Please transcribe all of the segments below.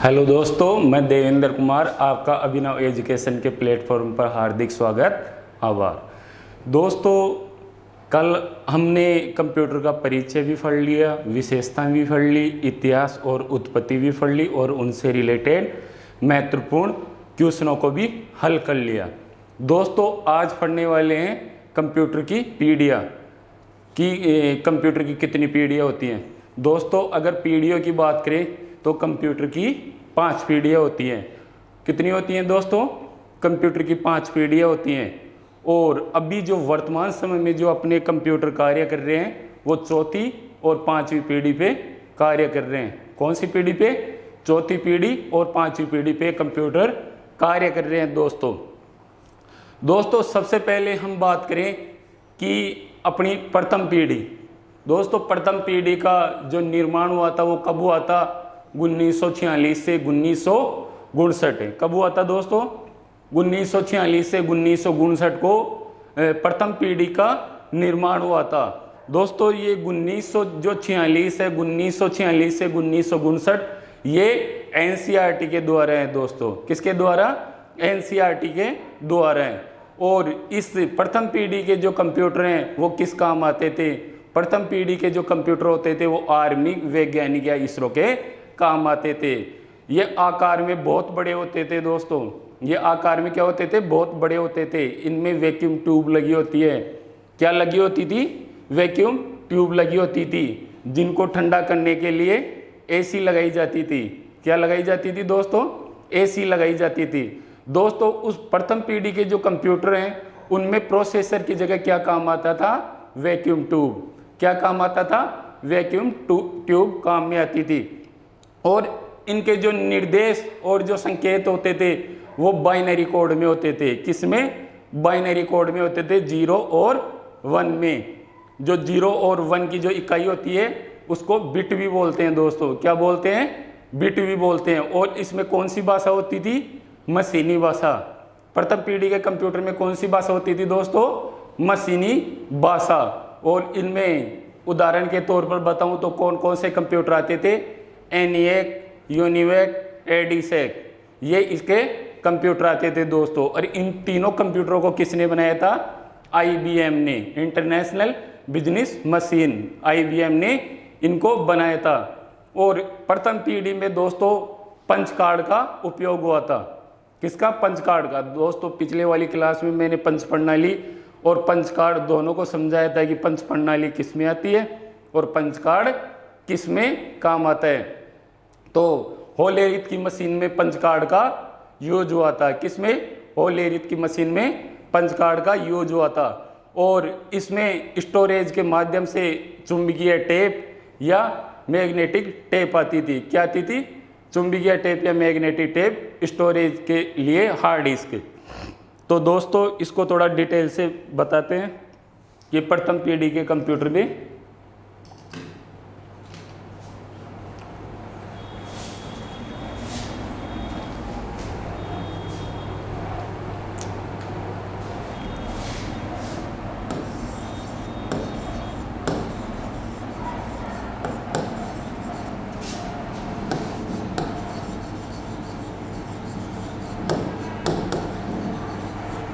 Hello दोस्तों, मैं देवेंद्र कुमार, आपका अभिनव एजुकेशन के प्लेटफॉर्म पर हार्दिक स्वागत, आभार। दोस्तों, कल हमने कंप्यूटर का परिचय भी पढ़ लिया, विशेषता भी पढ़ ली, इतिहास और उत्पत्ति भी पढ़ ली और उनसे रिलेटेड महत्वपूर्ण क्वेश्चनों को भी हल कर लिया। दोस्तों, आज पढ़ने वाले हैं कंप्यूटर की पीढ़ियाँ कि कंप्यूटर की कितनी पीढ़ियाँ होती हैं। दोस्तों, अगर पीढ़ियों की बात करें तो कंप्यूटर की 5 पीढ़ियाँ होती हैं। कितनी होती हैं दोस्तों? कंप्यूटर की 5 पीढ़ियाँ होती हैं। और अभी जो वर्तमान समय में जो अपने कंप्यूटर कार्य कर रहे हैं वो चौथी और 5वीं पीढ़ी पे कार्य कर रहे हैं। कौन सी पीढ़ी पे? चौथी पीढ़ी और 5वीं पीढ़ी पे कंप्यूटर कार्य कर रहे हैं। दोस्तों सबसे पहले हम बात करें कि अपनी प्रथम पीढ़ी। दोस्तों, प्रथम पीढ़ी का जो निर्माण हुआ था वो कब हुआ था? 1946 से 1959। कब हुआ था दोस्तों? 1946 से 1959 को प्रथम पीढ़ी का निर्माण हुआ था। दोस्तों, ये 1946 है, 1946 से 1959 ये एनसीईआरटी के द्वारा है। दोस्तों, किसके द्वारा? एनसीईआरटी के द्वारा है। और इस प्रथम पीढ़ी के जो कंप्यूटर हैं वो किस काम आते थे? प्रथम पीढ़ी के जो कंप्यूटर होते थे वो आर्मी, वैज्ञानिक या इसरो के काम आते थे। ये आकार में बहुत बड़े होते थे। दोस्तों, ये आकार में क्या होते थे? बहुत बड़े होते थे। इनमें वैक्यूम ट्यूब लगी होती है। क्या लगी होती थी? वैक्यूम ट्यूब लगी होती थी, जिनको ठंडा करने के लिए एसी लगाई जाती थी। क्या लगाई जाती थी दोस्तों? एसी लगाई जाती थी। दोस्तों, उस प्रथम पीढ़ी के जो कंप्यूटर हैं उनमें प्रोसेसर की जगह क्या काम आता था? Vacuum tube. क्या काम आता था? वैक्यूम ट्यूब काम में आती थी। और इनके जो निर्देश और जो संकेत होते थे वो बाइनरी कोड में होते थे। किसमें? बाइनरी कोड में होते थे, 0 और 1 में। जो 0 और 1 की जो इकाई होती है उसको बिट भी बोलते हैं। दोस्तों, क्या बोलते हैं? बिट भी बोलते हैं। और इसमें कौन सी भाषा होती थी? मशीनी भाषा। प्रथम पीढ़ी के कंप्यूटर में कौन सी भाषा होती थी दोस्तों? मशीनी भाषा। और इनमें उदाहरण के तौर पर बताऊं तो कौन कौन से कंप्यूटर आते थे? एनिएक, यूनिवेक, एडीसेक, ये इसके कंप्यूटर आते थे। दोस्तों, और इन तीनों कंप्यूटरों को किसने बनाया था? आईबीएम ने, इंटरनेशनल बिजनेस मशीन, आईबीएम ने इनको बनाया था। और प्रथम पीढ़ी में दोस्तों पंच कार्ड का उपयोग हुआ था। किसका? पंच कार्ड का। दोस्तों, पिछले वाली क्लास में मैंने पंच प्रणाली और पंच कार्ड दोनों को समझाया था कि पंच प्रणाली किस में आती है और पंच कार्ड किस में काम आता है। तो होलेरिथ की मशीन में पंच कार्ड का यूज हुआ था। किस में? होलेरिथ की मशीन में पंच कार्ड का यूज हुआ था। और इसमें स्टोरेज के माध्यम से चुंबकीय टेप या मैग्नेटिक टेप आती थी। क्या आती थी? चुंबकीय टेप या मैग्नेटिक टेप स्टोरेज के लिए हार्ड डिस्क। तो दोस्तों, इसको थोड़ा डिटेल से बताते हैं कि प्रथम पीढ़ी के कंप्यूटर में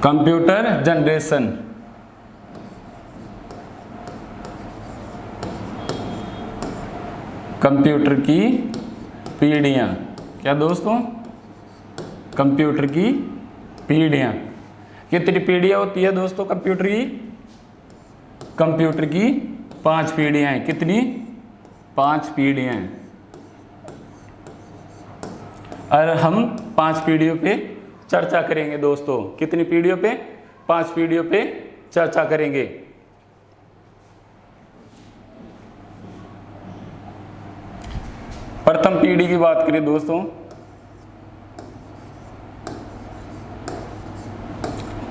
कंप्यूटर जनरेशन। कंप्यूटर की पीढ़ियाँ। क्या दोस्तों? कंप्यूटर की पीढ़ियाँ। कितनी पीढ़ियाँ होती है दोस्तों कंप्यूटर की? कंप्यूटर की 5 पीढ़ियाँ हैं। कितनी? 5 पीढ़ियाँ हैं। और हम 5 पीढ़ियों पे चर्चा करेंगे। दोस्तों, कितनी पीढ़ियों पे? 5 पीढ़ियों पे चर्चा करेंगे। प्रथम पीढ़ी की बात करें दोस्तों,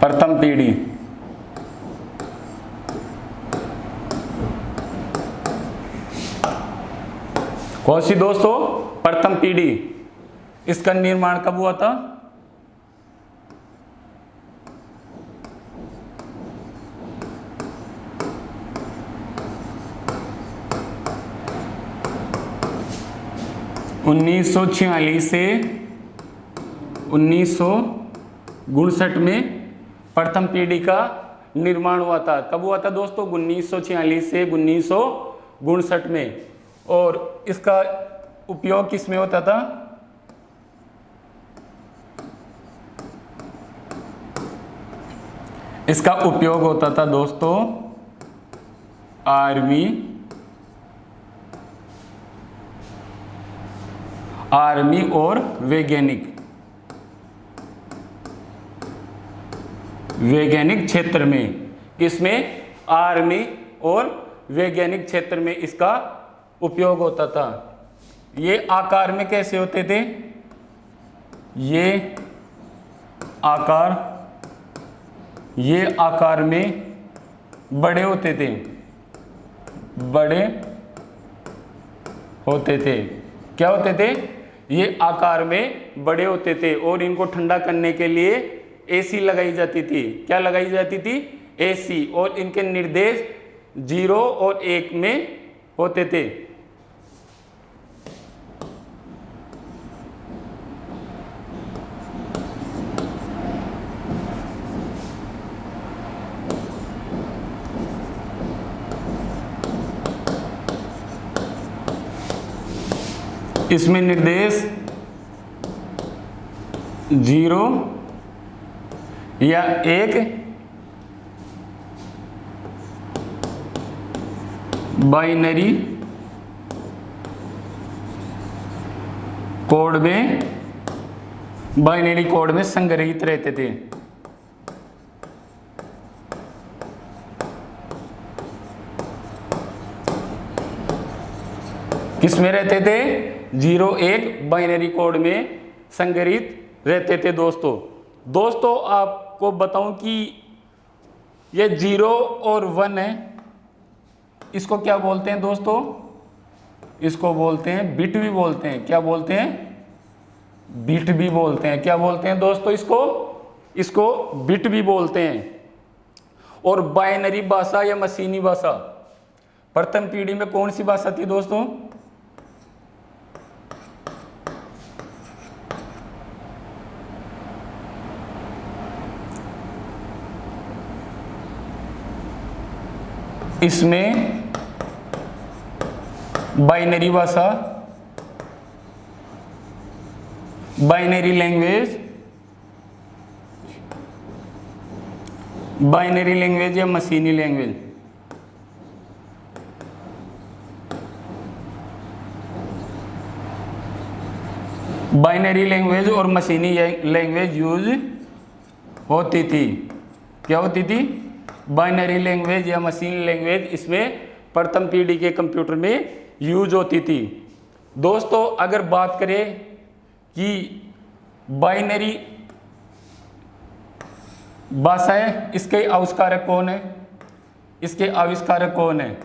प्रथम पीढ़ी कौन सी दोस्तों? प्रथम पीढ़ी। इसका निर्माण कब हुआ था? 1946 से 1959 में प्रथम पीढ़ी का निर्माण हुआ था। कब हुआ था दोस्तों? 1946 से 1959 में। और इसका उपयोग किस में होता था? इसका उपयोग होता था दोस्तों आर्मी और वैज्ञानिक क्षेत्र में। किसमें? आर्मी और वैज्ञानिक क्षेत्र में इसका उपयोग होता था। ये आकार में कैसे होते थे? ये आकार में बड़े होते थे, क्या होते थे? ये आकार में बड़े होते थे और इनको ठंडा करने के लिए एसी लगाई जाती थी। क्या लगाई जाती थी? एसी। और इनके निर्देश 0 और 1 में होते थे। इसमें निर्देश 0 या 1 बाइनरी कोड में संग्रहित रहते थे। किस में रहते थे? 0-1 बाइनरी कोड में संग्रहित रहते थे दोस्तों आपको बताऊं कि ये 0 और 1 है, इसको क्या बोलते हैं दोस्तों? इसको बोलते हैं बिट भी बोलते हैं। क्या बोलते हैं? बिट भी बोलते हैं। क्या बोलते हैं दोस्तों? इसको बिट भी बोलते हैं। और बाइनरी भाषा या मशीनी भाषा प्रथम पीढ़ी में कौन सी भाषा थी दोस्तों? इसमें बाइनरी भाषा, बाइनरी लैंग्वेज या मशीनी लैंग्वेज, बाइनरी लैंग्वेज और मशीनी लैंग्वेज यूज होती थी। क्या होती थी? बाइनरी लैंग्वेज या मशीन लैंग्वेज इसमें प्रथम पीढ़ी के कंप्यूटर में यूज होती थी। दोस्तों अगर बात करें कि बाइनरी भाषाएं, इसके आविष्कारक कौन है? इसके आविष्कारक कौन है?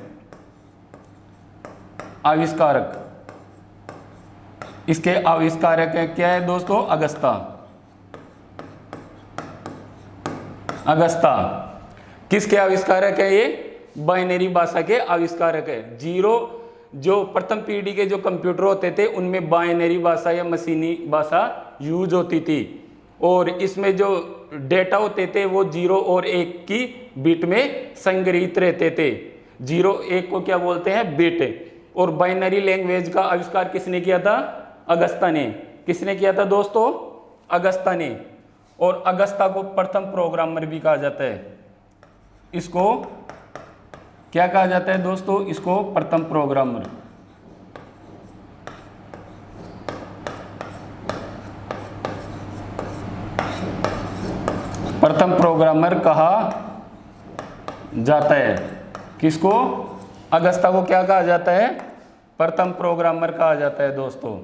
इसके आविष्कारक है क्या है दोस्तों? अगस्ता। किसके आविष्कारक है? ये बाइनरी भाषा के आविष्कारक है। 0 जो प्रथम पीढ़ी के जो कंप्यूटर होते थे उनमें बाइनरी भाषा या मशीनी भाषा यूज होती थी और इसमें जो डेटा होते थे वो 0 और 1 की बिट में संग्रहित रहते थे। 0-1 को क्या बोलते हैं? बिट। और बाइनरी लैंग्वेज का आविष्कार किसने किया था? अगस्ता ने। किसने किया था दोस्तों? अगस्ता ने। और अगस्ता को प्रथम प्रोग्रामर भी कहा जाता है। इसको क्या कहा जाता है दोस्तों? इसको प्रथम प्रोग्रामर। प्रथम प्रोग्रामर कहा जाता है। किसको? अगस्ता को क्या कहा जाता है? प्रथम प्रोग्रामर कहा जाता है दोस्तों।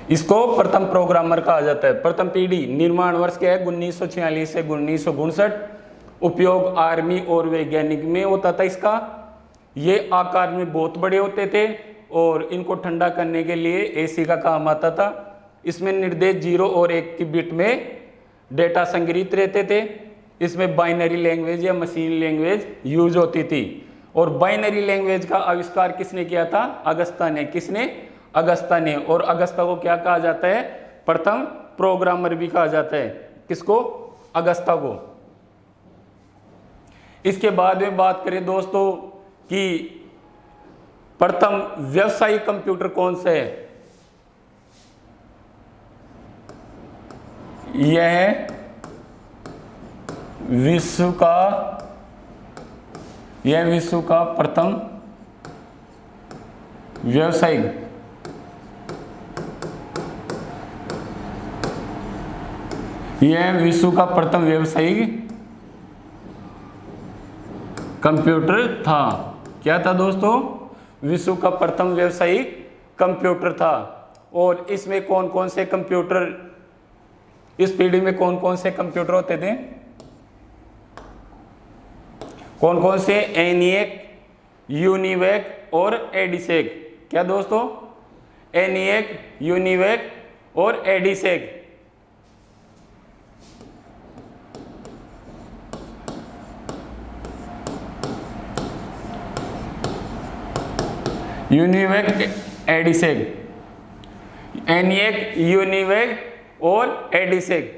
इसको प्रथम प्रोग्रामर कहा जाता है। प्रथम पीढ़ी निर्माण वर्ष क्या है? 1946 से 1959। उपयोग आर्मी और वैज्ञानिक में होता था इसका। ये आकार में बहुत बड़े होते थे और इनको ठंडा करने के लिए एसी का काम आता था। इसमें निर्देश 0 और 1 की बिट में डेटा संग्रहित रहते थे। इसमें बाइनरी लैंग्वेज या मशीन लैंग्वेज यूज होती थी और बाइनरी लैंग्वेज का आविष्कार किसने किया था? अगस्ता ने। किसने? अगस्ता ने। और अगस्ता को क्या कहा जाता है? प्रथम प्रोग्रामर भी कहा जाता है। किसको? अगस्ता को। इसके बाद में बात करें दोस्तों कि प्रथम व्यावसायिक कंप्यूटर कौन सा है? यह विश्व का प्रथम व्यावसायिक कंप्यूटर था। क्या था दोस्तों? विश्व का प्रथम व्यावसायिक कंप्यूटर था। और इसमें कौन कौन से कंप्यूटर, इस पीढ़ी में कौन कौन से कंप्यूटर होते थे? कौन कौन से? एनिएक, यूनिवेक और एडिसेक। क्या दोस्तों? एनिएक, यूनिवेक और एडिसेक। यूनिवेक, एडिसेक, एनिएक, यूनिवेक और एडिसेक।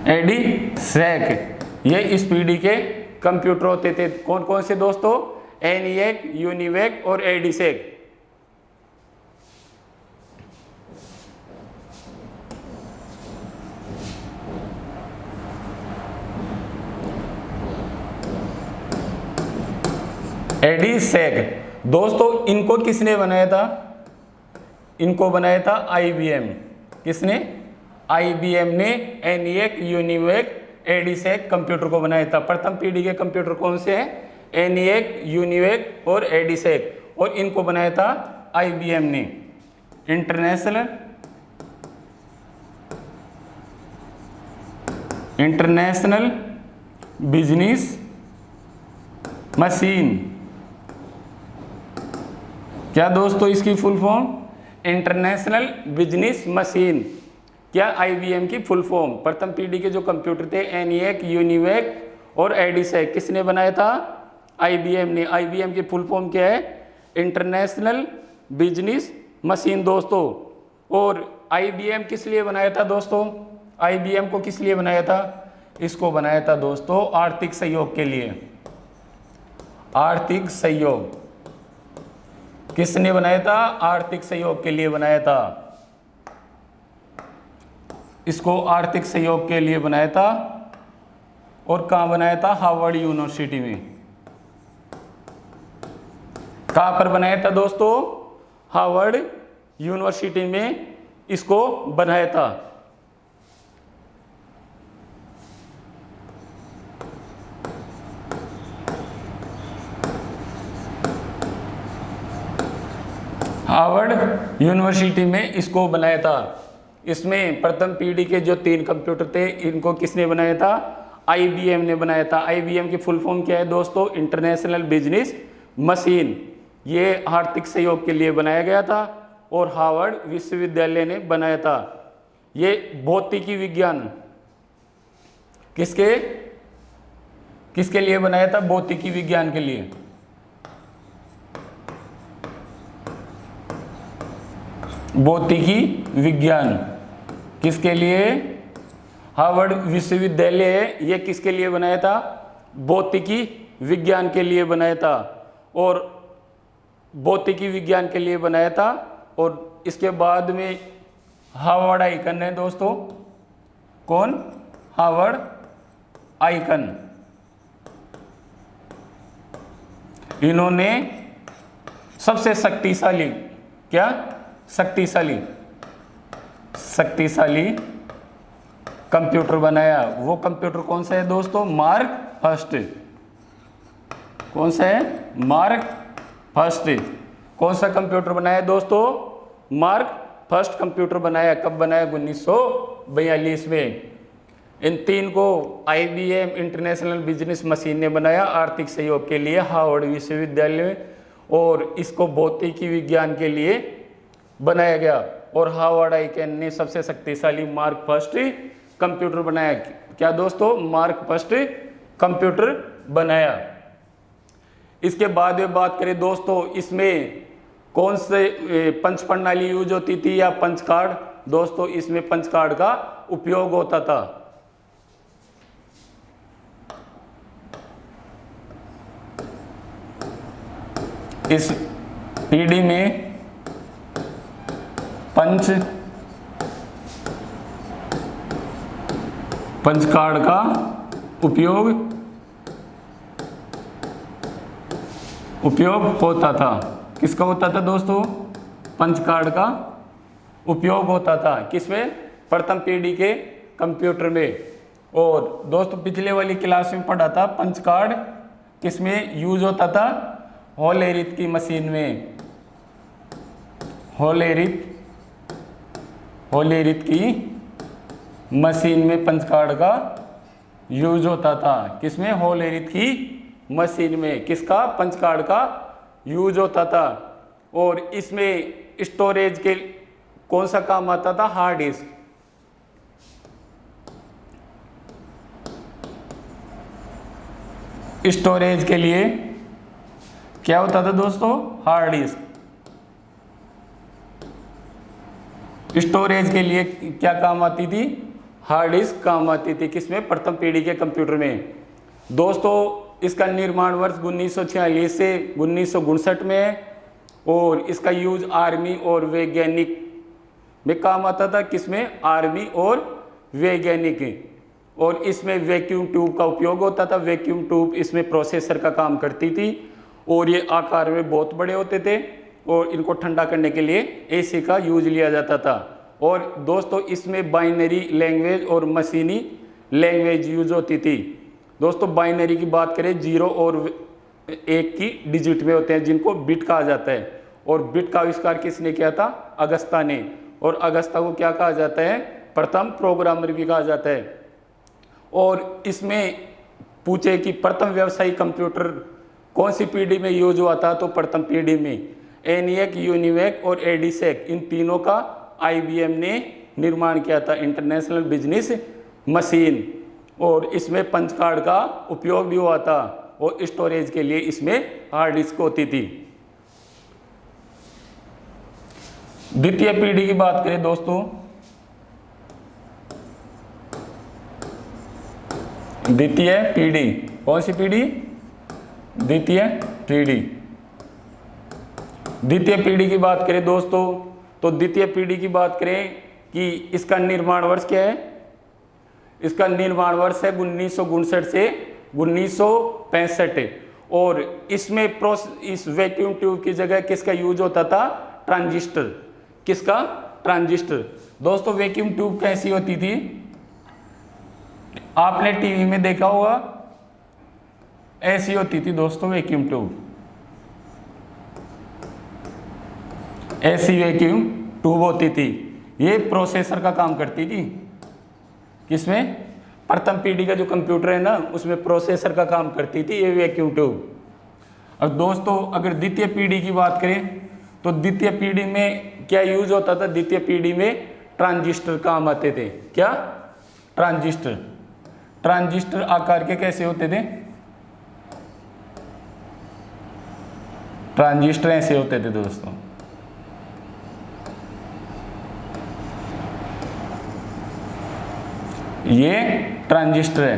एडिसेक, ये इस पीढ़ी के कंप्यूटर होते थे। कौन कौन से दोस्तों? एनिएक, यूनिवेक और एडिसेक। एडिसेक दोस्तों, इनको किसने बनाया था? इनको बनाया था आईबीएम। किसने? आईबीएम ने एनिएक, यूनिवेक, एडिसेक कंप्यूटर को बनाया था। प्रथम पीढ़ी के कंप्यूटर कौन से हैं? एनिएक, यूनिवेक और एडिसेक। और इनको बनाया था आईबीएम ने। International business machine. क्या दोस्तों इसकी full form? International business machine. क्या? आईबीएम की फुल फॉर्म। प्रथम पीढ़ी के जो कंप्यूटर थे एनिएक, यूनिवेक और एडिसेक, किसने बनाया था? आईबीएम ने। आईबीएम की फुल फॉर्म क्या है? इंटरनेशनल बिजनेस मशीन दोस्तों। और आईबीएम किस लिए बनाया था दोस्तों? आईबीएम को किस लिए बनाया था? इसको बनाया था दोस्तों आर्थिक सहयोग के लिए। आर्थिक सहयोग। किसने बनाया था? आर्थिक सहयोग के लिए बनाया था। इसको आर्थिक सहयोग के लिए बनाया था। और कहां बनाया था? हार्वर्ड यूनिवर्सिटी में। कहां पर बनाया था दोस्तों? हार्वर्ड यूनिवर्सिटी में इसको बनाया था। हार्वर्ड यूनिवर्सिटी में इसको बनाया था। इसमें प्रथम पीढ़ी के जो 3 कंप्यूटर थे इनको किसने बनाया था? आईबीएम ने बनाया था। आईबीएम की फुल फॉर्म क्या है दोस्तों? International business machine. ये आर्थिक सहयोग के लिए बनाया गया था और हार्वर्ड विश्वविद्यालय ने बनाया था। ये भौतिकी विज्ञान किसके लिए बनाया था? भौतिकी विज्ञान के लिए। भौतिकी विज्ञान किसके लिए? हार्वर्ड विश्वविद्यालय है, ये किसके लिए बनाया था? भौतिकी विज्ञान के लिए बनाया था। और भौतिकी विज्ञान के लिए बनाया था। और इसके बाद में हार्वर्ड आइकन है दोस्तों। कौन? Harvard icon. इन्होंने सबसे शक्तिशाली, क्या? शक्तिशाली कंप्यूटर बनाया। वो कंप्यूटर कौन सा है दोस्तों? Mark first. कौन सा है? Mark first. कौन सा कंप्यूटर बनाया दोस्तों? मार्क फर्स्ट कंप्यूटर बनाया। कब बनाया? 1942 में। इन 3 को आईबीएम इंटरनेशनल बिजनेस मशीन ने बनाया आर्थिक सहयोग के लिए हार्वर्ड विश्वविद्यालय में। और इसको भौतिकी विज्ञान के लिए बनाया गया। और हार्वर्ड आइकन ने सबसे शक्तिशाली मार्क फर्स्ट कंप्यूटर बनाया। क्या दोस्तों? मार्क फर्स्ट कंप्यूटर बनाया। इसके बाद में बात करें दोस्तों, इसमें कौन से पंच प्रणाली यूज होती थी या पंच कार्ड? दोस्तों इसमें पंच कार्ड का उपयोग होता था। इस पीढ़ी में पंच कार्ड का उपयोग होता था। किसका होता था दोस्तों? पंच कार्ड का उपयोग होता था। किसमें? प्रथम पीढ़ी के कंप्यूटर में। और दोस्तों पिछले वाली क्लास में पढ़ा था पंच कार्ड किसमें यूज होता था? हॉल हेरिथ की मशीन में। हॉल हेरिथ की मशीन में पंच कार्ड का यूज होता था। किसमें? हॉल हेरिथ की मशीन में। किसका? पंच कार्ड का यूज होता था। और इसमें स्टोरेज के कौन सा काम आता था? Hard disk. स्टोरेज के लिए क्या होता था दोस्तों? Hard disk. स्टोरेज के लिए क्या काम आती थी? हार्ड डिस्क काम आती थी। किसमें? प्रथम पीढ़ी के कंप्यूटर में। दोस्तों इसका निर्माण वर्ष 1946 से 1959 में है। और इसका यूज आर्मी और वैज्ञानिक में काम आता था। किसमें? आर्मी और वैज्ञानिक। और इसमें वैक्यूम ट्यूब का उपयोग होता था। वैक्यूम ट्यूब इसमें प्रोसेसर का काम करती थी। और ये आकार में बहुत बड़े होते थे और इनको ठंडा करने के लिए एसी का यूज लिया जाता था। और दोस्तों इसमें बाइनरी लैंग्वेज और मशीनी लैंग्वेज यूज होती थी। दोस्तों बाइनरी की बात करें, 0 और 1 की डिजिट में होते हैं जिनको बिट कहा जाता है। और बिट का आविष्कार किसने किया था? अगस्ता ने। और अगस्ता को क्या कहा जाता है? प्रथम प्रोग्रामर भी कहा जाता है। और इसमें पूछे कि प्रथम व्यावसायिक कंप्यूटर कौन सी पीढ़ी में यूज हुआ था? तो प्रथम पीढ़ी में एनिएक, यूनिवेक और एडिसेक, इन तीनों का IBM ने निर्माण किया था, इंटरनेशनल बिजनेस मशीन। और इसमें पंच कार्ड का उपयोग भी हुआ था। और स्टोरेज के लिए इसमें हार्ड डिस्क होती थी। द्वितीय पीढ़ी की बात करें दोस्तों, द्वितीय पीढ़ी कौन सी पीढ़ी? द्वितीय पीढ़ी। द्वितीय पीढ़ी की बात करें दोस्तों, तो द्वितीय पीढ़ी की बात करें कि इसका निर्माण वर्ष क्या है? इसका निर्माण वर्ष है 1959 से 1965। और इसमें इस वैक्यूम ट्यूब की जगह किसका यूज होता था? ट्रांजिस्टर। किसका? ट्रांजिस्टर। दोस्तों वैक्यूम ट्यूब कैसी होती थी? आपने टीवी में देखा होगा, ऐसी होती थी दोस्तों वैक्यूम ट्यूब। ऐसी वैक्यूम ट्यूब होती थी। ये प्रोसेसर का काम करती थी। किसमें? प्रथम पीढ़ी का जो कंप्यूटर है ना, उसमें प्रोसेसर का काम करती थी ये वैक्यूम ट्यूब। अब दोस्तों अगर द्वितीय पीढ़ी की बात करें तो द्वितीय पीढ़ी में क्या यूज होता था? द्वितीय पीढ़ी में ट्रांजिस्टर काम आते थे। क्या? ट्रांजिस्टर। ट्रांजिस्टर आकार के कैसे होते थे? ट्रांजिस्टर ऐसे होते थे दोस्तों। ये ट्रांजिस्टर है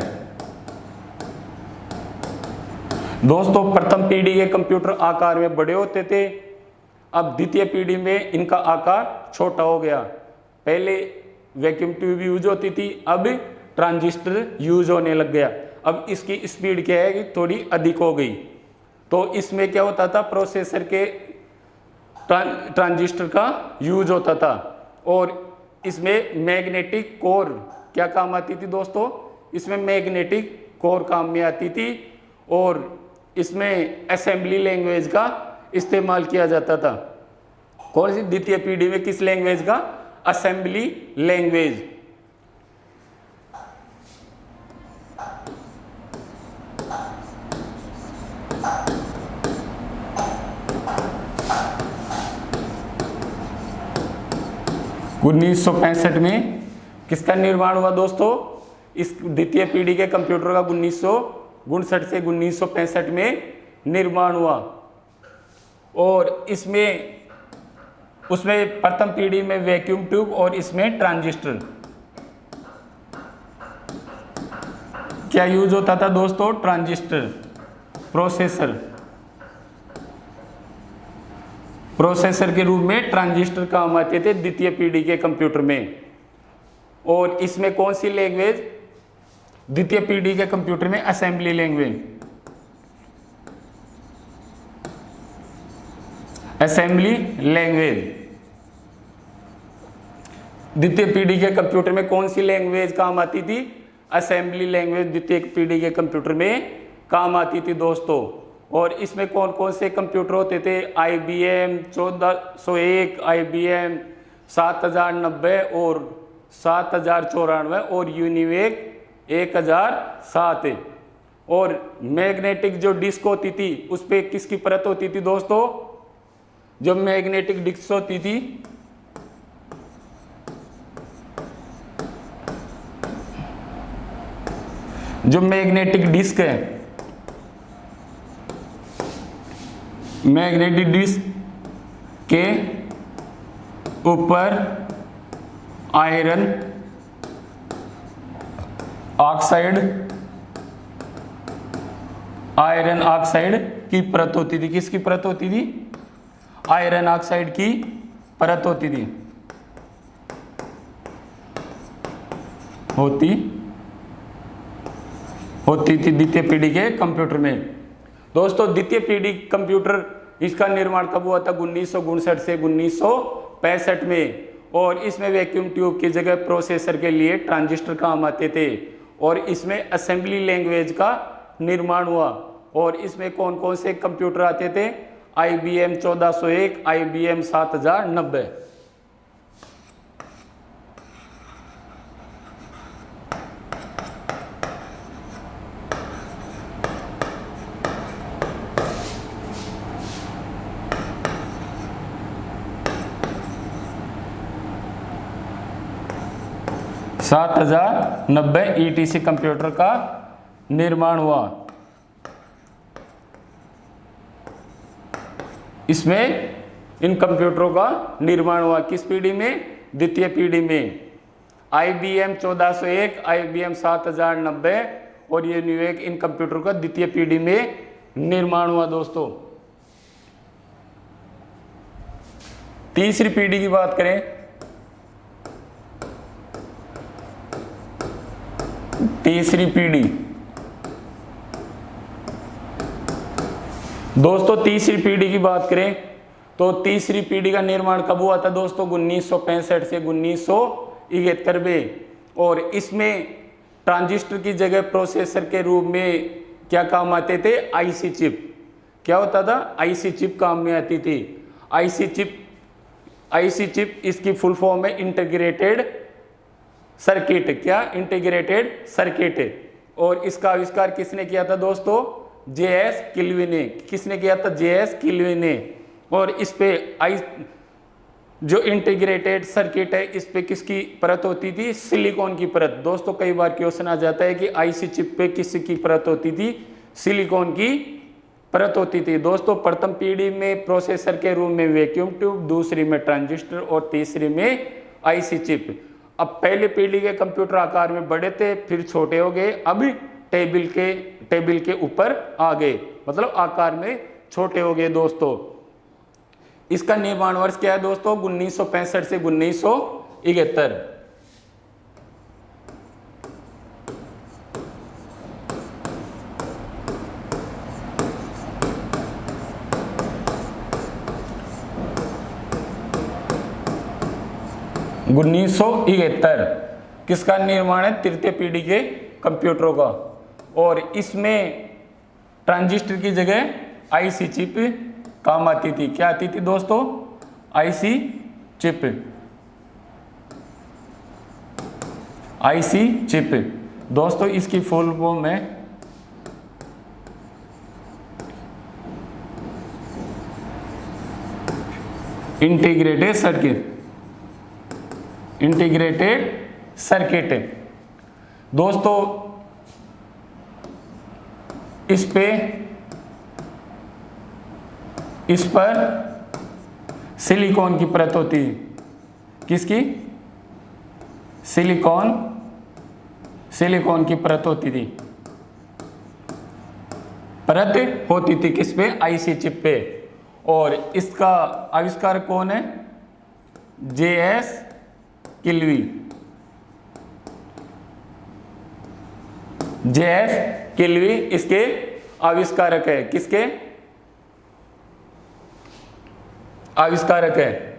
दोस्तों। प्रथम पीढ़ी के कंप्यूटर आकार में बड़े होते थे। अब द्वितीय पीढ़ी में इनका आकार छोटा हो गया। पहले वैक्यूम ट्यूब यूज होती थी, अब ट्रांजिस्टर यूज होने लग गया। अब इसकी स्पीड क्या है कि थोड़ी अधिक हो गई। तो इसमें क्या होता था? प्रोसेसर के ट्रांजिस्टर का यूज होता था। और इसमें मैग्नेटिक कोर क्या काम आती थी दोस्तों? इसमें मैग्नेटिक कोर काम में आती थी। और इसमें असेंबली लैंग्वेज का इस्तेमाल किया जाता था। कौन सी? द्वितीय पीढ़ी में किस लैंग्वेज का? Assembly language. उन्नीस 1965 में किसका निर्माण हुआ दोस्तों? इस द्वितीय पीढ़ी के कंप्यूटर का 1959 से 1965 में निर्माण हुआ। और उसमें प्रथम पीढ़ी में वैक्यूम ट्यूब और इसमें ट्रांजिस्टर क्या यूज होता था दोस्तों? ट्रांजिस्टर। प्रोसेसर के रूप में ट्रांजिस्टर काम आते थे द्वितीय पीढ़ी के कंप्यूटर में। और इसमें कौन सी लैंग्वेज? द्वितीय पीढ़ी के कंप्यूटर में असेंबली लैंग्वेज। द्वितीय पीढ़ी के कंप्यूटर में कौन सी लैंग्वेज काम आती थी? असेंबली लैंग्वेज द्वितीय पीढ़ी के कंप्यूटर में काम आती थी दोस्तों। और इसमें कौन कौन से कंप्यूटर होते थे? IBM 1401, IBM 7090 और 7094 और यूनिवेक 1007। और मैग्नेटिक जो डिस्क होती थी उस पर किसकी परत होती थी दोस्तों? जो मैग्नेटिक डिस्क होती थी जो मैग्नेटिक डिस्क है, मैग्नेटिक डिस्क के ऊपर आयरन ऑक्साइड की परत होती थी। किसकी परत होती थी? आयरन ऑक्साइड की परत होती थी द्वितीय पीढ़ी के कंप्यूटर में। दोस्तों द्वितीय पीढ़ी कंप्यूटर इसका निर्माण कब हुआ था? 1959 से 1965 में। और इसमें वैक्यूम ट्यूब की जगह प्रोसेसर के लिए ट्रांजिस्टर काम आते थे। और इसमें असेंबली लैंग्वेज का निर्माण हुआ। और इसमें कौन कौन से कंप्यूटर आते थे? IBM 1401, IBM 7090। ETC कंप्यूटर का निर्माण हुआ। इसमें इन कंप्यूटरों का निर्माण हुआ किस पीढ़ी में? द्वितीय पीढ़ी में। IBM 1401, IBM 7090 और यूनिवेक इन कंप्यूटर का द्वितीय पीढ़ी में निर्माण हुआ दोस्तों। तीसरी पीढ़ी की बात करें, तीसरी पीढ़ी दोस्तों, तीसरी पीढ़ी की बात करें तो तीसरी पीढ़ी का निर्माण कब हुआ था दोस्तों? 1965 से 1971 में। और इसमें ट्रांजिस्टर की जगह प्रोसेसर के रूप में क्या काम आते थे? IC chip. क्या होता था? IC चिप काम में आती थी। IC चिप इसकी फुल फॉर्म है इंटीग्रेटेड सर्किट। क्या? Integrated circuit. और इसका आविष्कार किसने किया था दोस्तों? JS किल्वी ने। किसने किया था? JS किल्वी ने। और इस पे जो इंटीग्रेटेड सर्किट है इस पे किसकी परत होती थी? सिलिकॉन की परत। दोस्तों कई बार क्वेश्चन आ जाता है कि IC चिप पे किसकी परत होती थी? सिलिकॉन की परत होती थी। दोस्तों प्रथम पीढ़ी में प्रोसेसर के रूप में वैक्यूम ट्यूब, दूसरी में ट्रांजिस्टर और तीसरी में IC चिप। अब पहले पीढ़ी के कंप्यूटर आकार में बड़े थे, फिर छोटे हो गए, अब टेबल के ऊपर आ गए, मतलब आकार में छोटे हो गए दोस्तों। इसका निर्माण वर्ष क्या है दोस्तों? 1965 से 1971। किसका निर्माण है? तृतीय पीढ़ी के कंप्यूटरों का। और इसमें ट्रांजिस्टर की जगह IC चिप काम आती थी। क्या आती थी दोस्तों? IC chip. दोस्तों इसकी फुल फॉर्म है इंटीग्रेटेड सर्किट। दोस्तों इस पर सिलिकॉन की परत होती है। किसकी? सिलिकॉन की परत होती थी। परत होती थी किस पे? आईसी चिप पे। और इसका आविष्कारक कौन है? JS किल्वी। JS किल्वी इसके आविष्कारक है। किसके आविष्कारक है?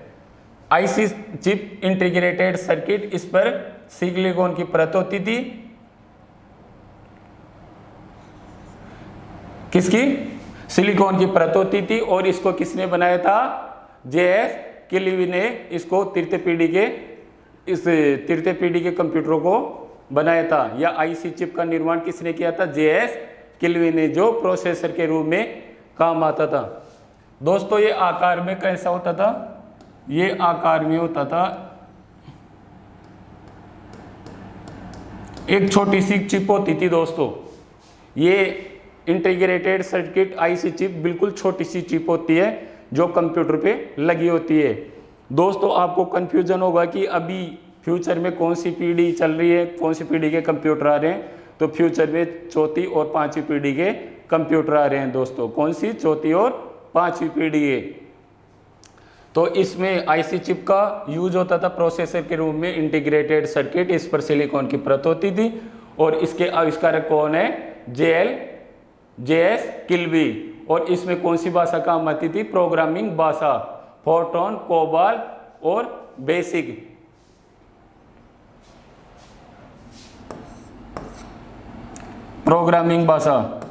आईसी चिप इंटीग्रेटेड सर्किट, इस पर सिलिकॉन की परत होती थी। किसकी? सिलिकॉन की परत होती थी। और इसको किसने बनाया था? JS किल्वी ने इसको तृतीय पीढ़ी के कंप्यूटरों को बनाया था। या आईसी चिप का निर्माण किसने किया था? JS किल्वी ने, जो प्रोसेसर के रूप में काम आता था। दोस्तों ये आकार में कैसा होता था? ये आकार में होता था, एक छोटी सी चिप होती थी दोस्तों। ये इंटीग्रेटेड सर्किट आईसी चिप बिल्कुल छोटी सी चिप होती है जो कंप्यूटर पे लगी होती है। दोस्तों आपको कंफ्यूजन होगा कि अभी फ्यूचर में कौन सी पीढ़ी चल रही है, कौन सी पीढ़ी के कंप्यूटर आ रहे हैं। तो फ्यूचर में चौथी और पांचवी पीढ़ी के कंप्यूटर आ रहे हैं दोस्तों। कौन सी? चौथी और पांचवी पीढ़ी है। तो इसमें आईसी चिप का यूज होता था प्रोसेसर के रूप में, इंटीग्रेटेड सर्किट, इस पर सिलिकॉन की परत होती थी। और इसके आविष्कारक कौन है? JS किल्वी। और इसमें कौन सी भाषा काम आती थी? प्रोग्रामिंग भाषा, फोर्ट्रॉन, कोबाल और बेसिक। प्रोग्रामिंग भाषा,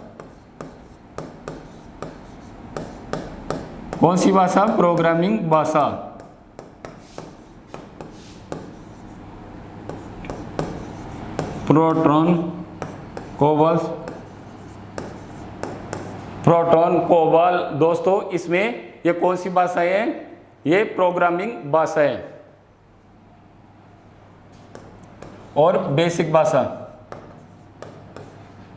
कौन सी भाषा? प्रोग्रामिंग भाषा। Proton, COBOL. दोस्तों इसमें ये कौन सी भाषा है? ये प्रोग्रामिंग भाषा है। और बेसिक भाषा।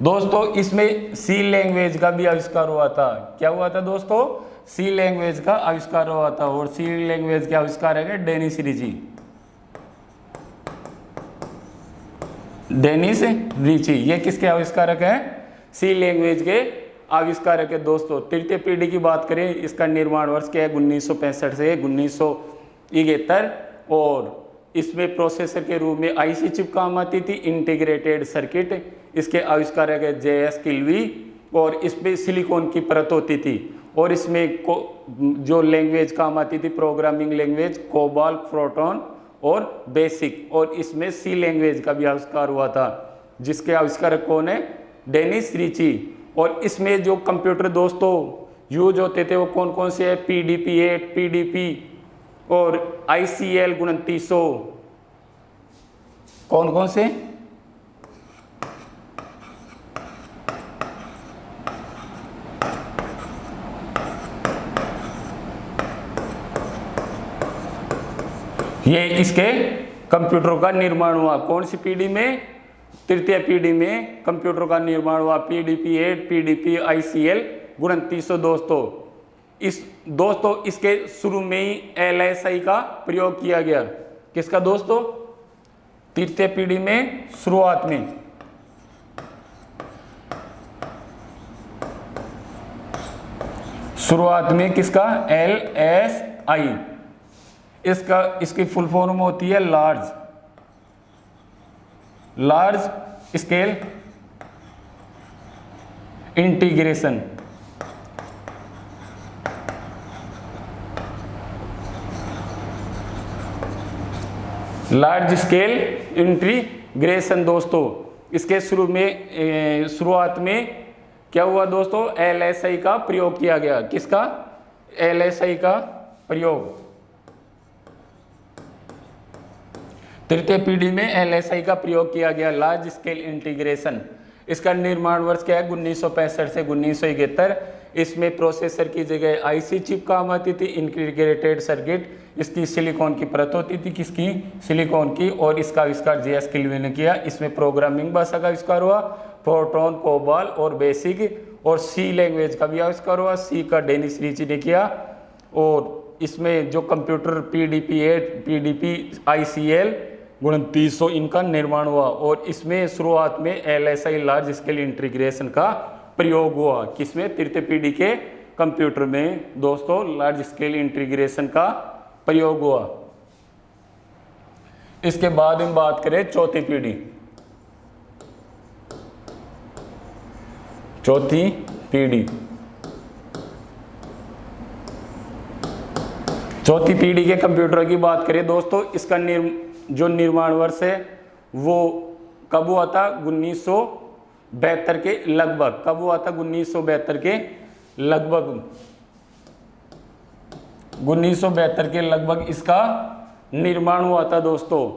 दोस्तों इसमें सी लैंग्वेज का भी आविष्कार हुआ था। क्या हुआ था दोस्तों? सी लैंग्वेज का आविष्कार हुआ था। और सी लैंग्वेज के आविष्कार है डेनिस रिची। ये किसके आविष्कारक हैं? सी लैंग्वेज के आविष्कारक है दोस्तों। तृतीय पीढ़ी की बात करें, इसका निर्माण वर्ष क्या है? 1965 से 1971। और इसमें प्रोसेसर के रूप में आईसी चिप काम आती थी, इंटीग्रेटेड सर्किट, इसके आविष्कारक है JS किल्वी। और इसमें सिलिकॉन की परत होती थी। और इसमें जो लैंग्वेज काम आती थी, प्रोग्रामिंग लैंग्वेज, कोबाल, फोर्ट्रॉन और बेसिक। और इसमें सी लैंग्वेज का भी आविष्कार हुआ था, जिसके आविष्कारक कौन है? Dennis Ritchie. और इसमें जो कंप्यूटर दोस्तों यूज होते थे वो कौन कौन से है? PDP-8, PDP और ICL 2900। कौन कौन से? ये इसके कंप्यूटरों का निर्माण हुआ। कौन सी पीढ़ी में? तृतीय पीढ़ी में कंप्यूटर का निर्माण हुआ। PDP-8, PDP, ICL 2900 दोस्तों इसके शुरू में ही LSI का प्रयोग किया गया। किसका दोस्तों? तृतीय पीढ़ी में शुरुआत में किसका? LSI। इसकी फुल फॉर्म होती है large scale integration. Large scale integration दोस्तों, इसके शुरुआत में क्या हुआ दोस्तों? LSI का प्रयोग किया गया। किसका? LSI का प्रयोग। तृतीय पीढ़ी में LSI का प्रयोग किया गया, लार्ज स्केल इंटीग्रेशन। इसका निर्माण वर्ष क्या है? 1965 से 1971। इसमें प्रोसेसर की जगह आईसी चिप काम आती थी, इंटीग्रेटेड सर्किट, इसकी सिलिकॉन की परत होती थी, किसकी, सिलिकॉन की, और इसका आविष्कार जे.एस. किल्विन ने किया। इसमें प्रोग्रामिंग भाषा का आविष्कार हुआ, फोर्ट्रॉन, कोबाल और बेसिक, और सी लैंग्वेज का भी आविष्कार हुआ, सी का डेनिस रिची ने किया। और इसमें जो कंप्यूटर PDP-8, PDP, ICL 2900 इनका निर्माण हुआ। और इसमें शुरुआत में LSI लार्ज स्केल इंटीग्रेशन का प्रयोग हुआ। किसमें, तृतीय पीढ़ी के कंप्यूटर में दोस्तों लार्ज स्केल इंटीग्रेशन का प्रयोग हुआ। इसके बाद हम बात करें चौथी पीढ़ी। चौथी पीढ़ी, चौथी पीढ़ी के कंप्यूटर की बात करें दोस्तों, इसका जो निर्माण वर्ष है वो कब हुआ था, 1972 के लगभग। कब हुआ था, 1972 के लगभग। 1972 के लगभग इसका निर्माण हुआ था दोस्तों।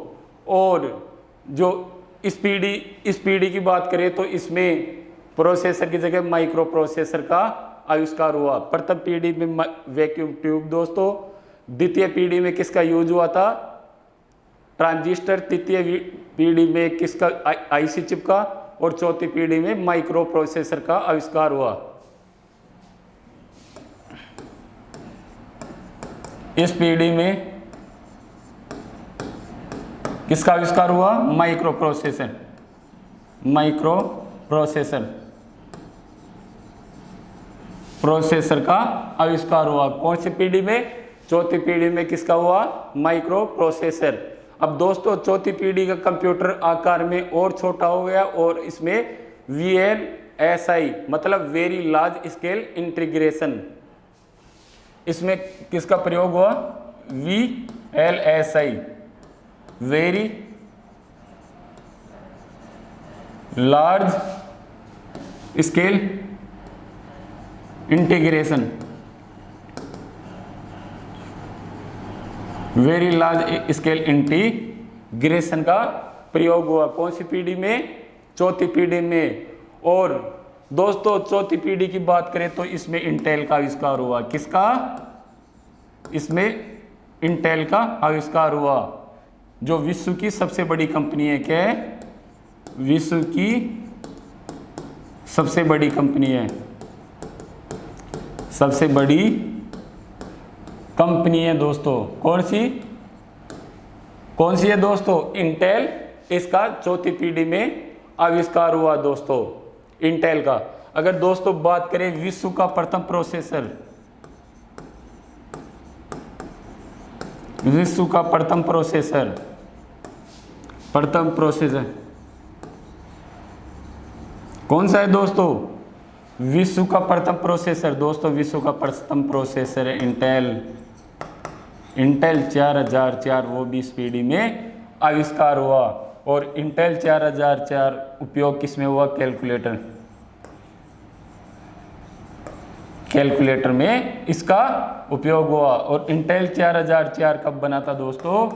और जो इस पीढ़ी की बात करें तो इसमें प्रोसेसर की जगह माइक्रो प्रोसेसर का आविष्कार हुआ। प्रथम पीढ़ी में वैक्यूम ट्यूब दोस्तों, द्वितीय पीढ़ी में किसका यूज हुआ था, ट्रांजिस्टर, तृतीय पीढ़ी में किसका, IC चिप का, और चौथी पीढ़ी में माइक्रो प्रोसेसर का आविष्कार हुआ। इस पीढ़ी में किसका आविष्कार हुआ, माइक्रो प्रोसेसर, माइक्रो प्रोसेसर का आविष्कार हुआ। कौन सी पीढ़ी में, चौथी पीढ़ी में किसका हुआ, माइक्रो प्रोसेसर। अब दोस्तों चौथी पीढ़ी का कंप्यूटर आकार में और छोटा हो गया, और इसमें VLSI मतलब वेरी लार्ज स्केल इंटीग्रेशन, इसमें किसका प्रयोग हुआ, VLSI very large scale integration, very large scale integration का प्रयोग हुआ। कौन सी पीढ़ी में, चौथी पीढ़ी में। और दोस्तों चौथी पीढ़ी की बात करें तो इसमें इंटेल का आविष्कार हुआ। किसका, इसमें इंटेल का आविष्कार हुआ, जो विश्व की सबसे बड़ी कंपनी है। क्या है, विश्व की सबसे बड़ी कंपनी है, सबसे बड़ी कंपनी है दोस्तों। कौन सी है दोस्तों, इंटेल। इसका चौथी पीढ़ी में आविष्कार हुआ दोस्तों, इंटेल का। अगर दोस्तों बात करें विश्व का प्रथम प्रोसेसर, विश्व का प्रथम प्रोसेसर कौन सा है दोस्तों, विश्व का प्रथम प्रोसेसर। दोस्तों विश्व का प्रथम प्रोसेसर है इंटेल 4004, वो भी इस पीढ़ी में आविष्कार हुआ। और इंटेल 4004 उपयोग किसमें हुआ, कैलकुलेटर में इसका उपयोग हुआ। और इंटेल 4004 कब बना था दोस्तों,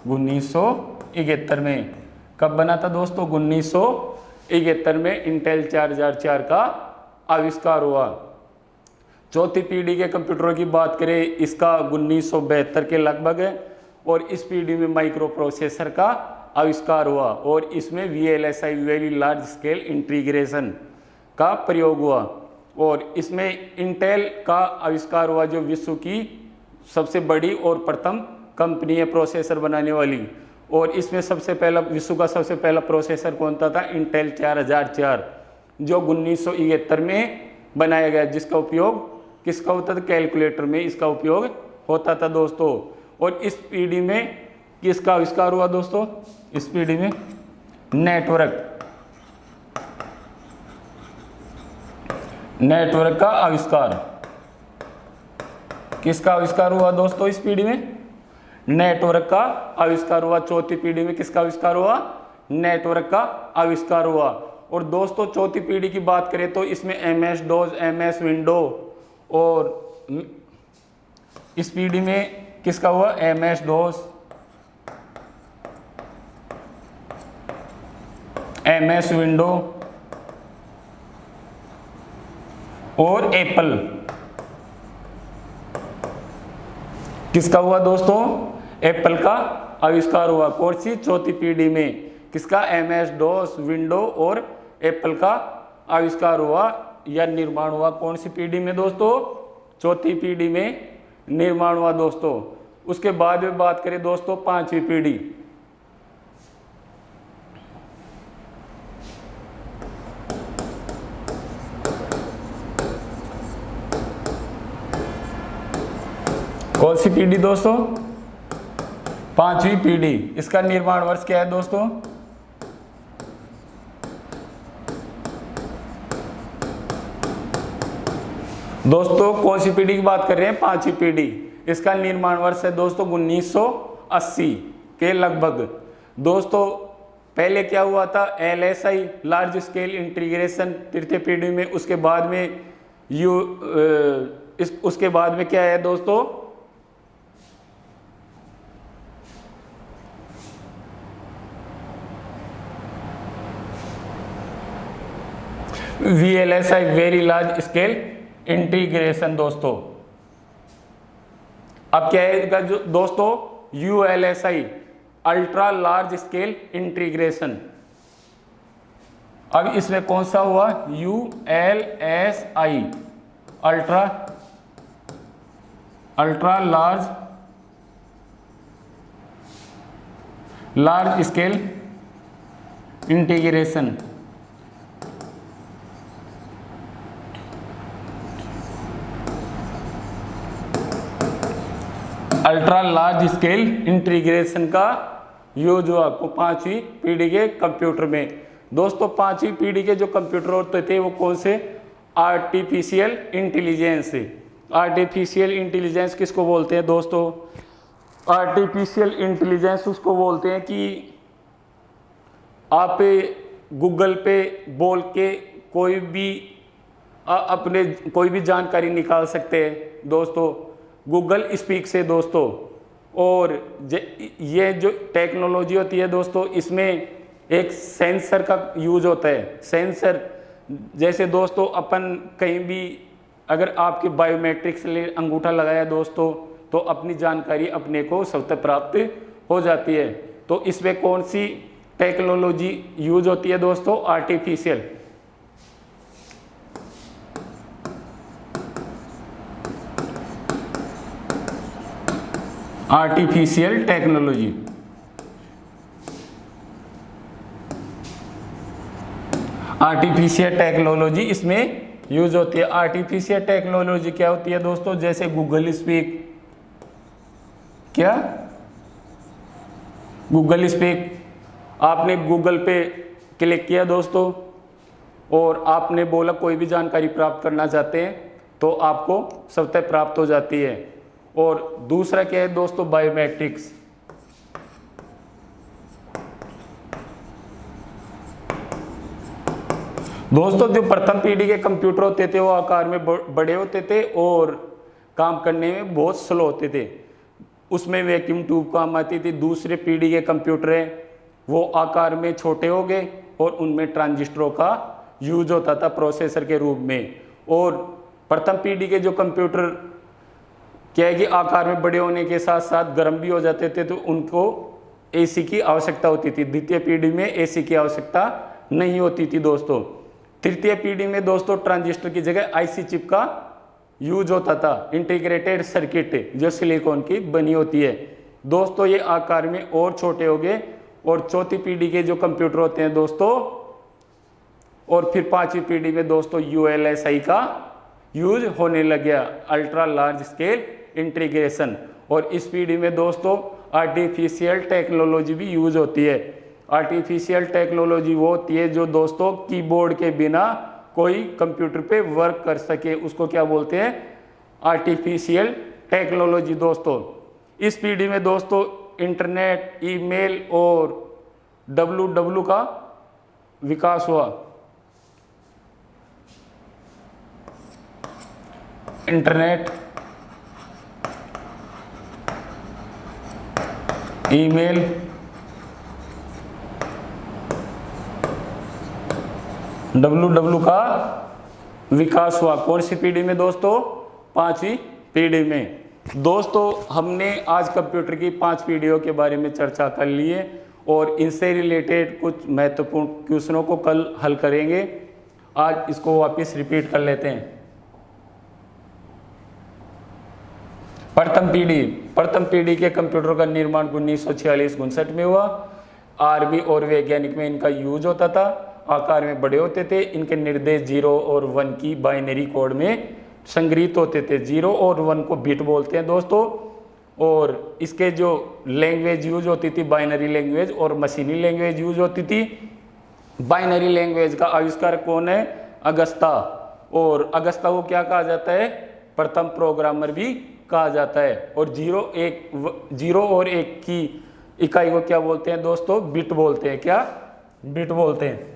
1971 में। कब बना था दोस्तों, 1971 में इंटेल 4004 का आविष्कार हुआ। चौथी पीढ़ी के कंप्यूटरों की बात करें, इसका 1972 के लगभग है। और इस पीढ़ी में माइक्रो प्रोसेसर का आविष्कार हुआ, और इसमें VLSI very large scale integration का प्रयोग हुआ। और इसमें इंटेल का आविष्कार हुआ, जो विश्व की सबसे बड़ी और प्रथम कंपनी है प्रोसेसर बनाने वाली। और इसमें सबसे पहला, विश्व का सबसे पहला प्रोसेसर कौन सा था, इंटेल 4004, जो 1971 में बनाया गया, जिसका उपयोग किसका होता था, कैलकुलेटर में इसका उपयोग होता था दोस्तों। और इस पीढ़ी में किसका आविष्कार हुआ दोस्तों, इस पीढ़ी में नेटवर्क का आविष्कार। किसका आविष्कार हुआ दोस्तों, इस पीढ़ी में नेटवर्क का आविष्कार हुआ। चौथी पीढ़ी में किसका आविष्कार हुआ, नेटवर्क का आविष्कार हुआ। और दोस्तों चौथी पीढ़ी की बात करें तो इसमें MS-DOS, MS विंडो, और इस पीढ़ी में किसका हुआ, MS-DOS, MS विंडो और किसका हुआ दोस्तों? एप्पल का आविष्कार हुआ। कौन सी? चौथी पीढ़ी में। किसका? MS DOS, विंडो और एप्पल का आविष्कार हुआ या निर्माण हुआ। कौन सी पीढ़ी में दोस्तों? चौथी पीढ़ी में निर्माण हुआ दोस्तों। उसके बाद में बात करें दोस्तों पांचवी पीढ़ी। कौन सी पीढ़ी दोस्तों? पांचवी पीढ़ी। इसका निर्माण वर्ष क्या है दोस्तों? दोस्तों कौन सी पीढ़ी की बात कर रहे हैं? पांचवी पीढ़ी। इसका निर्माण वर्ष है दोस्तों 1980 के लगभग। दोस्तों पहले क्या हुआ था? LSI, लार्ज स्केल इंटीग्रेशन तृतीय पीढ़ी में। उसके बाद में उसके बाद में क्या है दोस्तों? VLSI, very large scale integration दोस्तों। अब क्या है जो दोस्तों? ULSI, ultra large scale integration. अब इसमें कौन सा हुआ? ULSI, ultra large scale integration. Ultra large scale integration का यूज हुआ पांचवी पीढ़ी के कंप्यूटर में। दोस्तों पांचवी पीढ़ी के जो कंप्यूटर होते थे वो कौन से? Artificial intelligence. आर्टिफिशियल इंटेलिजेंस किसको बोलते हैं दोस्तों? आर्टिफिशियल इंटेलिजेंस उसको बोलते हैं कि आप गूगल पे बोल के कोई भी जानकारी निकाल सकते हैं दोस्तों, गूगल स्पीक से दोस्तों। और ये जो टेक्नोलॉजी होती है दोस्तों, इसमें एक सेंसर का यूज होता है। सेंसर जैसे दोस्तों अपन कहीं भी अगर आपके बायोमेट्रिक से अंगूठा लगाया दोस्तों तो अपनी जानकारी अपने को स्वतः प्राप्त हो जाती है। तो इसमें कौन सी टेक्नोलॉजी यूज होती है दोस्तों? Artificial technology. आर्टिफिशियल टेक्नोलॉजी इसमें यूज होती है। आर्टिफिशियल टेक्नोलॉजी क्या होती है दोस्तों? जैसे गूगल स्पीक। क्या? Google speak. आपने गूगल पे क्लिक किया दोस्तों और आपने बोला कोई भी जानकारी प्राप्त करना चाहते हैं तो आपको स्वतः प्राप्त हो जाती है। और दूसरा क्या है दोस्तों? बायोमेट्रिक्स। दोस्तों जो प्रथम पीढ़ी के कंप्यूटर होते थे वो आकार में बड़े होते थे और काम करने में बहुत स्लो होते थे। उसमें वैक्यूम ट्यूब काम आती थी। दूसरे पीढ़ी के कंप्यूटर हैं वो आकार में छोटे हो गए और उनमें ट्रांजिस्टरों का यूज होता था प्रोसेसर के रूप में। और प्रथम पीढ़ी के जो कंप्यूटर क्या है कि आकार में बड़े होने के साथ साथ गर्म भी हो जाते थे तो उनको AC की आवश्यकता होती थी। द्वितीय पीढ़ी में AC की आवश्यकता नहीं होती थी दोस्तों। तृतीय पीढ़ी में दोस्तों ट्रांजिस्टर की जगह IC चिप का यूज होता था, इंटीग्रेटेड सर्किट जो सिलिकॉन की बनी होती है दोस्तों। ये आकार में और छोटे हो गए। और चौथी पीढ़ी के जो कंप्यूटर होते हैं दोस्तों और फिर पांचवी पीढ़ी में दोस्तों ULSI का यूज होने लग गया, अल्ट्रा लार्ज स्केल इंटीग्रेशन। और इस पीढ़ी में दोस्तों आर्टिफिशियल टेक्नोलॉजी भी यूज होती है। आर्टिफिशियल टेक्नोलॉजी वो होती है जो दोस्तों कीबोर्ड के बिना कोई कंप्यूटर पे वर्क कर सके, उसको क्या बोलते हैं? आर्टिफिशियल टेक्नोलॉजी दोस्तों। इस पीढ़ी में दोस्तों इंटरनेट, ईमेल और WWW का विकास हुआ। इंटरनेट, ईमेल, WWW का विकास हुआ। कौन सी पीढ़ी में दोस्तों? पांचवी पीढ़ी में। दोस्तों हमने आज कंप्यूटर की 5 पीढ़ियों के बारे में चर्चा कर ली है और इनसे रिलेटेड कुछ महत्वपूर्ण क्वेश्चनों को कल हल करेंगे। आज इसको वापस रिपीट कर लेते हैं। प्रथम पीढ़ी के कंप्यूटर का निर्माण 1946-59 में हुआ। आर्मी और वैज्ञानिक में इनका यूज होता था। आकार में बड़े होते थे। इनके निर्देश 0 और 1 की बाइनरी कोड में संग्रहित होते थे। 0 और 1 को बिट बोलते हैं दोस्तों। और इसके जो लैंग्वेज यूज होती थी बाइनरी लैंग्वेज और मशीनी लैंग्वेज यूज होती थी। बाइनरी लैंग्वेज का आविष्कार कौन है? अगस्ता। और अगस्ता को क्या कहा जाता है? प्रथम प्रोग्रामर भी कहा जाता है। और 0 और 1 की इकाई को क्या बोलते हैं दोस्तों? बिट बोलते हैं। क्या? बिट बोलते हैं।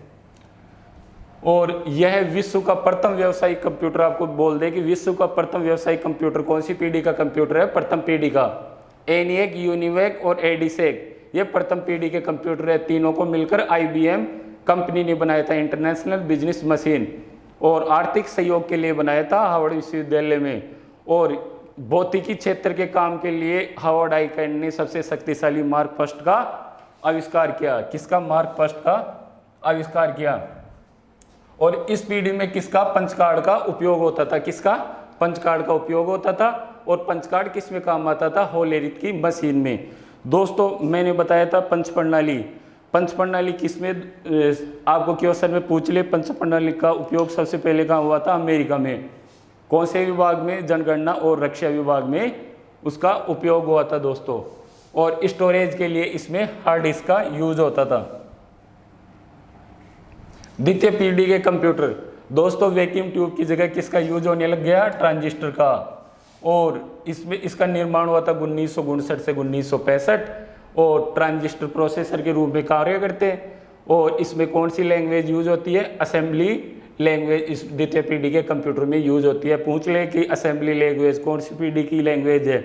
और यह विश्व का प्रथम व्यावसायिक कंप्यूटर, आपको बोल दे कि विश्व का प्रथम व्यावसायिक कंप्यूटर कौन सी पीढ़ी का कंप्यूटर है? प्रथम पीढ़ी का। एनिएक, यूनिवेक और एडिसेक ये प्रथम पीढ़ी के कंप्यूटर है। तीनों को मिलकर IBM कंपनी ने बनाया था, इंटरनेशनल बिजनेस मशीन, और आर्थिक सहयोग के लिए बनाया था हार्वर्ड विश्वविद्यालय में। और भौतिकी क्षेत्र के काम के लिए हार्वर्ड आइकन ने सबसे शक्तिशाली मार्क फर्स्ट का आविष्कार किया। किसका? मार्क फर्स्ट का आविष्कार किया। और इस पीढ़ी में किसका? पंच कार्ड का उपयोग होता था। किसका? पंच कार्ड का उपयोग होता था। और पंच कार्ड किस में काम आता था? होलेरिथ की मशीन में। दोस्तों मैंने बताया था पंच प्रणाली। पंच प्रणाली किस में, आपको क्वेश्चन में पूछ ले, पंच प्रणाली का उपयोग सबसे पहले कहाँ हुआ था? अमेरिका में। कौन से विभाग में? जनगणना और रक्षा विभाग में उसका उपयोग हुआ था दोस्तों। और स्टोरेज के लिए इसमें हार्ड डिस्क का यूज होता था। द्वितीय पीढ़ी के कंप्यूटर दोस्तों, वैक्यूम ट्यूब की जगह किसका यूज होने लग गया? ट्रांजिस्टर का। और इसमें इसका निर्माण हुआ था 1959 से 1965। और ट्रांजिस्टर प्रोसेसर के रूप में कार्य करते हैं। और इसमें कौन सी लैंग्वेज यूज होती है? असेंबली लैंग्वेज इस द्वितीय पीढ़ी के कंप्यूटर में यूज होती है। पूछ ले कि असेंबली लैंग्वेज कौन सी पीढ़ी की लैंग्वेज है?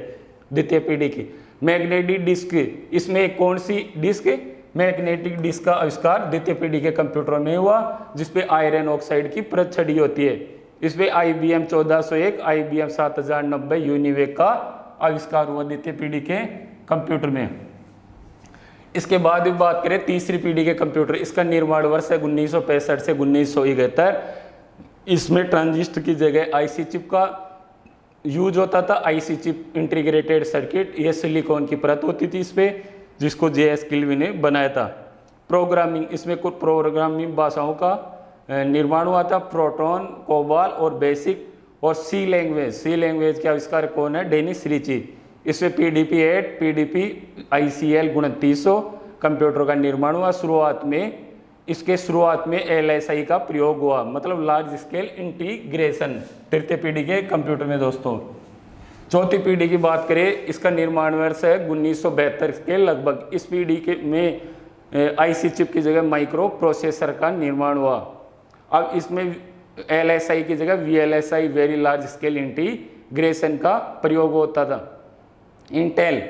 द्वितीय पीढ़ी की। मैग्नेटिक डिस्क, इसमें कौन सी डिस्क? मैग्नेटिक डिस्क का आविष्कार द्वितीय पीढ़ी के कंप्यूटर में हुआ, जिसपे आयरन ऑक्साइड की परत छड़ी होती है। इसमें IBM 1401, IBM 7090 यूनिवेक का आविष्कार हुआ द्वितीय पीढ़ी के कंप्यूटर में। इसके बाद भी बात करें तीसरी पीढ़ी के कंप्यूटर, इसका निर्माण वर्ष है 1965 से 1971। इसमें ट्रांजिस्टर की जगह IC चिप का यूज होता था। IC चिप इंटीग्रेटेड सर्किट, यह सिलिकॉन की परत होती थी इस पर, जिसको JS किल्वी ने बनाया था। प्रोग्रामिंग, इसमें कुछ प्रोग्रामिंग भाषाओं का निर्माण हुआ था। प्रोटॉन, कोबाल और बेसिक। और C लैंग्वेज के आविष्कार कौन है? Dennis Ritchie. इसमें PDP-8, PDP, ICL × 300 कंप्यूटर का निर्माण हुआ। शुरुआत में LSI का प्रयोग हुआ, मतलब लार्ज स्केल इंटीग्रेशन, तृतीय पीढ़ी के कंप्यूटर में दोस्तों। चौथी पीढ़ी की बात करें, इसका निर्माण वर्ष है 1972 के लगभग। इस पीढ़ी के में IC चिप की जगह माइक्रो प्रोसेसर का निर्माण हुआ। अब इसमें LSI की जगह VLSI, very large scale integration का प्रयोग होता था। इंटेल,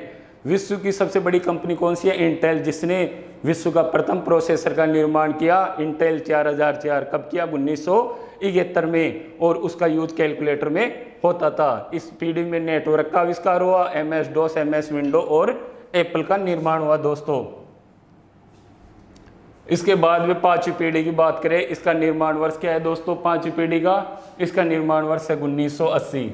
विश्व की सबसे बड़ी कंपनी कौन सी है? इंटेल, जिसने विश्व का प्रथम प्रोसेसर का निर्माण किया। इंटेल 4004 कब किया? 1971 में। और उसका यूज कैलकुलेटर में होता था। इस पीढ़ी में नेटवर्क का आविष्कार हुआ। MS-DOS, MS विंडो और एप्पल का निर्माण हुआ दोस्तों। इसके बाद में पांचवी पीढ़ी की बात करें, इसका निर्माण वर्ष क्या है दोस्तों? पांचवी पीढ़ी का इसका निर्माण वर्ष है 1980।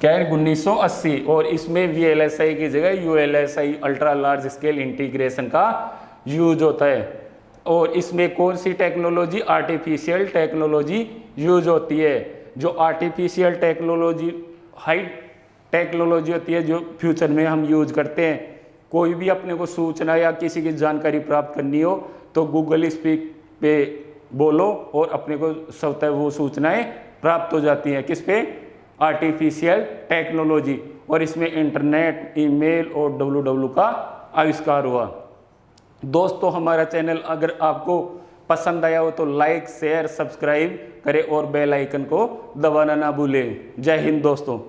क्या है? 1980। और इसमें VLSI की जगह ULSI, ultra large scale integration का यूज होता है। और इसमें कौन सी टेक्नोलॉजी? आर्टिफिशियल टेक्नोलॉजी यूज होती है। जो आर्टिफिशियल टेक्नोलॉजी हाई टेक्नोलॉजी होती है, जो फ्यूचर में हम यूज करते हैं। कोई भी अपने को सूचना या किसी की जानकारी प्राप्त करनी हो तो गूगल स्पीक पे बोलो और अपने को स्वतः वो सूचनाएं प्राप्त हो जाती हैं। किस पे? Artificial technology. और इसमें इंटरनेट, ईमेल और WWW का आविष्कार हुआ। दोस्तों हमारा चैनल अगर आपको पसंद आया हो तो लाइक, शेयर, सब्सक्राइब करें और बेल आइकन को दबाना ना भूलें। जय हिंद दोस्तों।